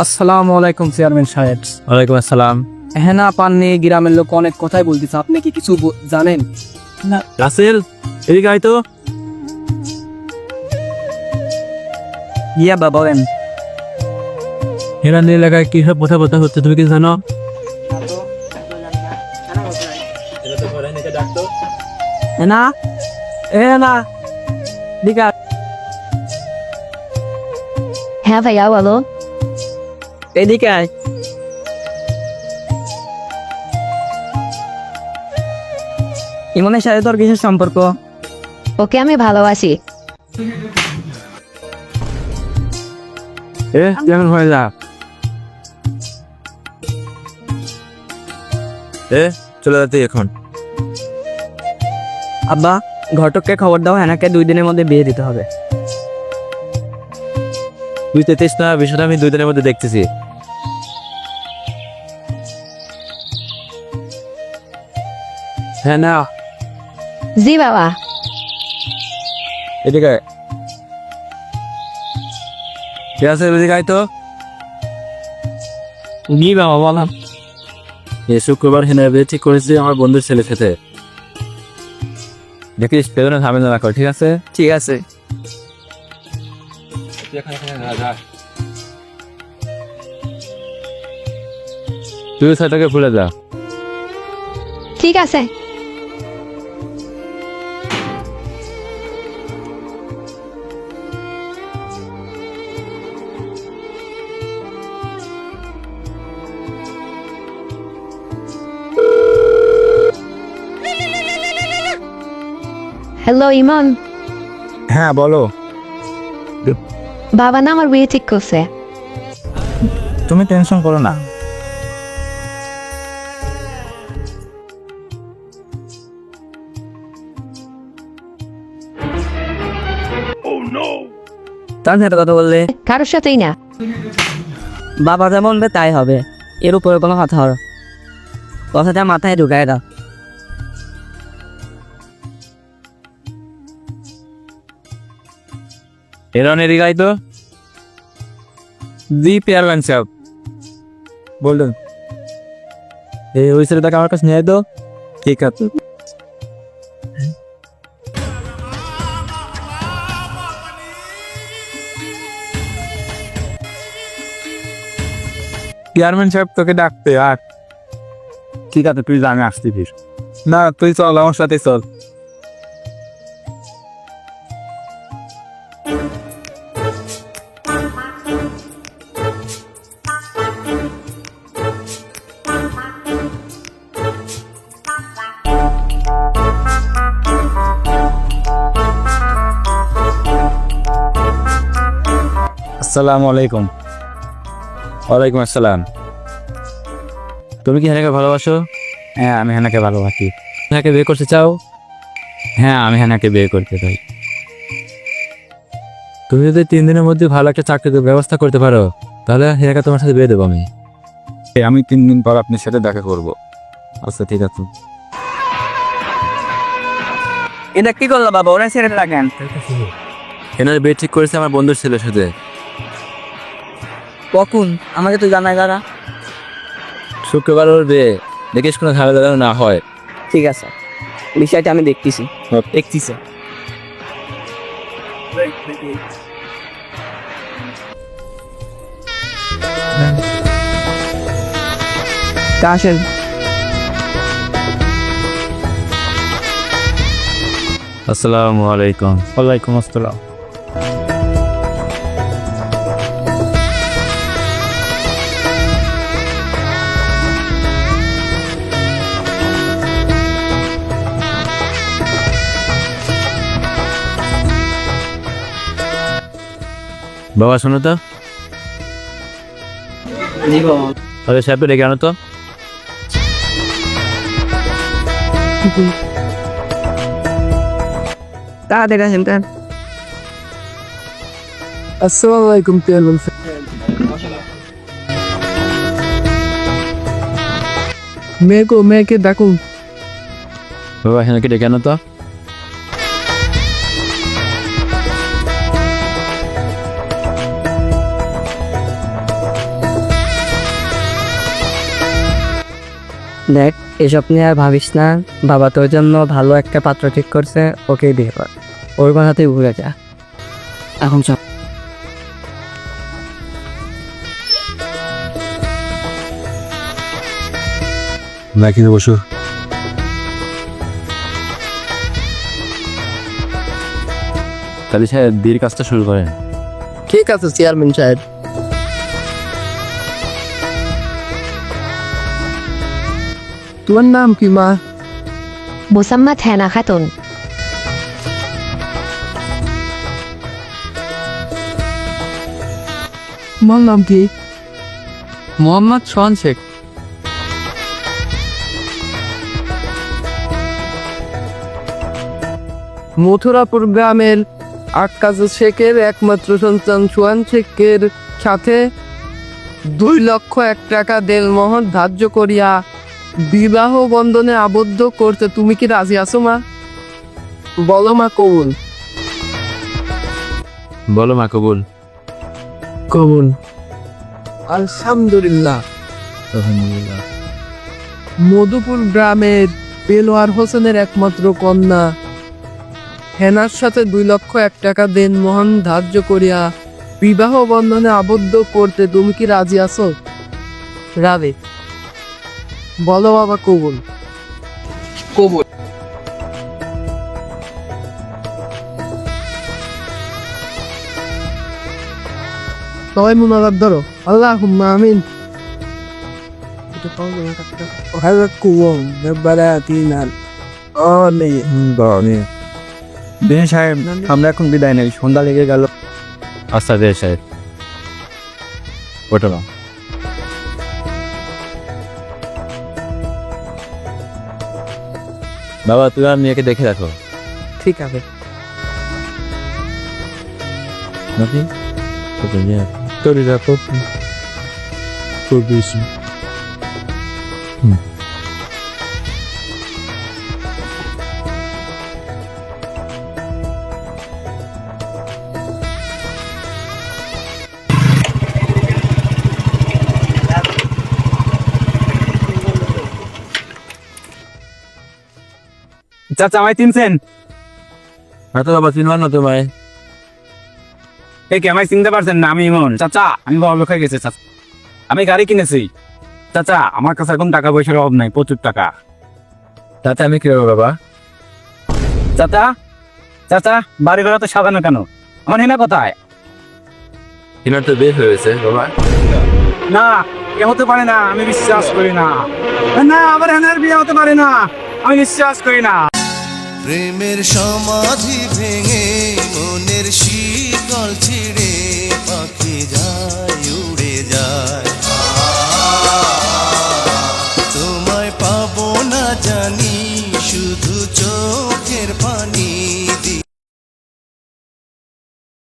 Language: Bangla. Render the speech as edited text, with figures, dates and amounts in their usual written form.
আসসালামু আলাইকুম চেয়ারম্যান সাহেব। ওয়ালাইকুম আসসালাম। হ্যাঁ না পাননি, গ্রামের লোক অনেক কথাই বলতেছে, আপনি কি কিছু জানেন? না রাসেল, এদিকে আয় তো। ইয়া বা বলেন। হেরান এলাকায় কি সব কথা হচ্ছে, তুমি কি জানো? না না দিকা। হ্যাঁ ভাইয়া বলো। এদিকে আয়। ইমনের সাথে তোর কিসের সম্পর্ক? ওকে আমি ভালোবাসি। কেমন হয়ে যা চলে যাতে এখন। আব্বা, ঘটককে খবর দাও, হ্যানাকে 2 দিনের মধ্যে বিয়ে দিতে হবে। তুই চেতিস না, বিষয়টা আমি 2 দিনের মধ্যে দেখতেছি। হ্যাঁ না, জি বাবা। এদিকে আয়। ঠিক আছে, এদিকে আয় তো। নি বাবা বললাম, শুক্রবার হেনার বিয়ে ঠিক করেছি আমার বন্ধুর ছেলের সাথে। দেখিস পেছনে ঝামেলা না কর, ঠিক আছে? ঠিক আছে। তুই সেটাকে ভুলে যা। ঠিক আছে। হ্যালো ইমন। হ্যাঁ বলো। বাবা না আমার বিয়ে ঠিক করছে। তুমি টেনশন করো না। তার সাথে কথা বললে কারোর সাথেই না। বাবা যেমন বলবে তাই হবে, এর উপরে কোনো কথা হলো কথাটা মাথায় ঢুকায় দাও। এরন এদিকে আয় তো। জি চেয়ারম্যান সাহেব বলুন। ওই ছেলেটাকে আমার কাছে নিয়ে আয় তো। ঠিক আছে। চেয়ারম্যান সাহেব তোকে ডাকতে। আর ঠিক আছে, তুই যা, আমি আসছি ফির। না তুই চল, আমার সাথে চল। আসসালামু আলাইকুম। ওয়ালাইকুম আসসালাম। তুমি কি হেনাকে ভালোবাসো? হ্যাঁ আমি হেনাকে ভালোবাসি। হেনাকে বিয়ে করতে চাও? হ্যাঁ আমি হেনাকে বিয়ে করতে চাই। তুমি যদি 3 দিনের মধ্যে ভালো একটা চাকরির ব্যবস্থা করতে পারো, তাহলে হেনাকে তোমার সাথে বিয়ে দেবো আমি। আমি 3 দিন পর আপনার সাথে দেখা করব। আচ্ছা ঠিক আছে। এটা কি করলো বাবা, ওরা ছেড়ে রাখেন। হেনার বিয়ে ঠিক করেছে আমার বন্ধুর ছেলের সাথে। কখন আমাকে তো জানাই দাদা। শুক্রবার ওর বিয়ে, দেখিস কোনো ঝামেলা না হয়। ঠিক আছে, বিষয়টা আমি দেখতেছি। দেখতেছি। তা আসেন। আসসালামু আলাইকুম। ওয়ালাইকুম আসসালাম। বাবা শোনো তো, তাহলে সাহেবকে ডেকে আনো তো। তাড়াতাড়ি আসেন। আসসালামু আলাইকুম চেয়ারম্যান। মেয়েকে ডাকুন। বাবা হেনাকে ডেকে আনো তো। দেখ এসব নিয়ে আর ভাবিস না, বাবা তোর জন্য ভালো একটা পাত্র ঠিক করছে, ওকেই বিয়ে কর। ওর কথাতেই ঘুরে যা এখন চল। না কিন্তু বসু। কালী সাহেব বিয়ের কাজটা শুরু করেন। ঠিক আছে চেয়ারম্যান সাহেব। তোমার নাম কি মা? মোসাম্মদ হেনা খাতুন। তোমার নাম কি? মোহাম্মদ সোহান শেখ। মথুরাপুর গ্রামের আক্কাজ শেখের একমাত্র সন্তান সোহান শেখের সাথে 2,01,000 টাকা দেনমোহর ধার্য করিয়া বিবাহ বন্ধনে আবদ্ধ করতে তুমি কি রাজি আছো মা? বলো মা কবুল। বলো মা কবুল। কবুল। আলহামদুলিল্লাহ। মধুপুর গ্রামের বেলোয়ার হোসেনের একমাত্র কন্যা হেনার সাথে 2,01,000 টাকা দেনমোহর ধার্য করিয়া বিবাহ বন্ধনে আবদ্ধ করতে তুমি কি রাজি আছো? রাজি। বলো বাবা কবুল। কবুল। সবাই মুনাজাত ধরো। আল্লাহুম্মা আমিন। وهذا القوم ببراتنا آمين দিন সাহেব আমরা এখন বিদায় নেই, সন্ধ্যা লেগে গেল। আচ্ছা দে সাহেব, ওটা না। বাবা তুই আর মেয়েকে দেখে রাখো। ঠিক আছে। নাকি তোকে নিয়ে তোর রাখো খুব বেশি। চাচা আমায় চিনছেন? হ্যাঁ তো বাবা চিনবার না তোমায়। এই কি আমায় চিনতে পারছেন না? আমি ইমন। চাচা আমি বড় লোক হয়ে গেছে চাচা, আমি গাড়ি কিনেছি চাচা, আমার কাছে এখন টাকা পয়সার অভাব নাই, প্রচুর টাকা। চাচা আমি কি করবো বাবা? চাচা চাচা বাড়ি ঘোড়া তো সাজানো কেন? আমার হেনা কোথায়? হেনার তো বের হয়েছে বাবা। না এ হতে পারে না, আমি বিশ্বাস করি না। না আমার হেনার বিয়ে হতে পারে না, আমি বিশ্বাস করি না। প্রেমের সমাধি ভেঙে মনের শীতল ছিঁড়ে পাখি যায় উড়ে যায়। তোমায় পাবো না জানি, শুধু চোখের পানি